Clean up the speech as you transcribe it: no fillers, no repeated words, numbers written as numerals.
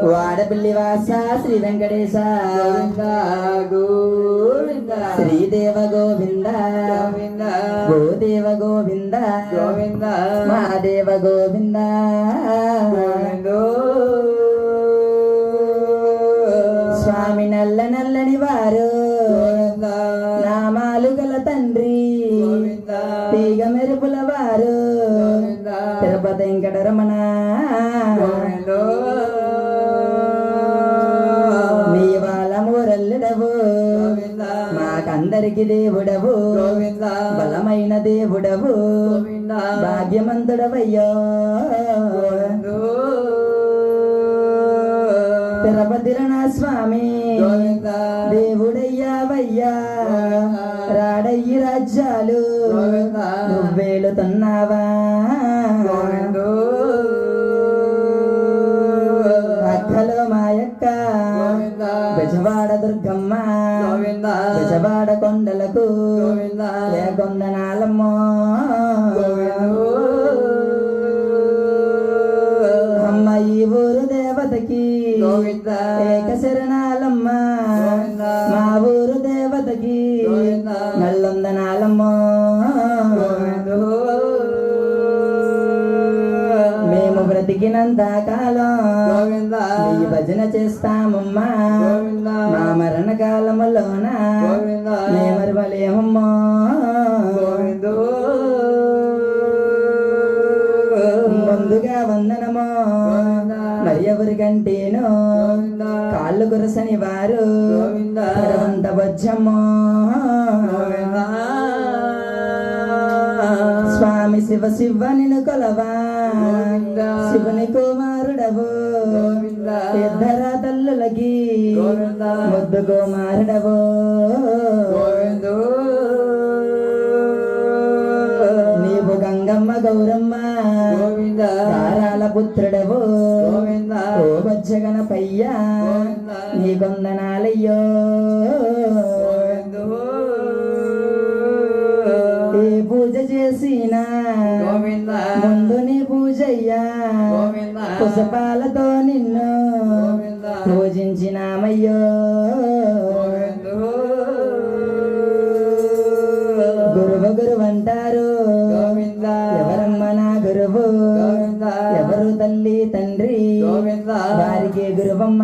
వాడపల్లి వాస శ్రీ వెంకటేశ గోవింద శ్రీదేవ గోవింద గోదేవ గోవింద గోవింద మహాదేవ గోవింద స్వామి నల్ల నల్లని వారు నామాలు గల తండ్రి తీగ మెరుపుల వారు తిరుపతి వెంకటరమణ నీ వాళ్ళ మూరల్లుడవు మాకందరికి దేవుడవు బలమైన దేవుడవు భాగ్యమంతుడవయ్యో తిరుపతిరణ స్వామి దేవుడయ్యావయ్యా రాడయ్యి రాజ్యాలు నువ్వేలుతున్నావా అక్కలో మాయక్క బెజవాడ దుర్గమ్మ బెజవాడ కొండలకు లేకొందనాలమ్మో అమ్మ ఈ ఊరు దేవతకి ఏక శరణాలమ్మ మా ఊరు దేవతకి నల్లొందనాలమ్మో మేము బ్రతికినంత కాలం ఈ భజన చేస్తామమ్మా మా మరణ కాలములోన మేమరవలేమమ్మో ముందుగా వందనమో మరి ఎవరికంటేను కాళ్ళు కురసని వారు పడవంత బొజ్జమ్మో స్వామి శివ శివ నిన్ను కొలవా శివుని కుమారుడవు ఇద్దరా తల్లులకి ముద్దు కుమారుడవు నీవు గంగమ్మ గౌరమ్మ తారాల పుత్రుడవు ఓ బొజ్జగణపయ్య నీ కొందనాలయ్యో ఏ పూజ చేసినా ముందు నీ పూజయ్యా పుష్పాలతో నిన్ను పూజించినామయ్యో గురువు గురువు అంటారు ఎవరమ్మ నా గురువు ఎవరు తల్లి తండ్రి వారికి గురువమ్మ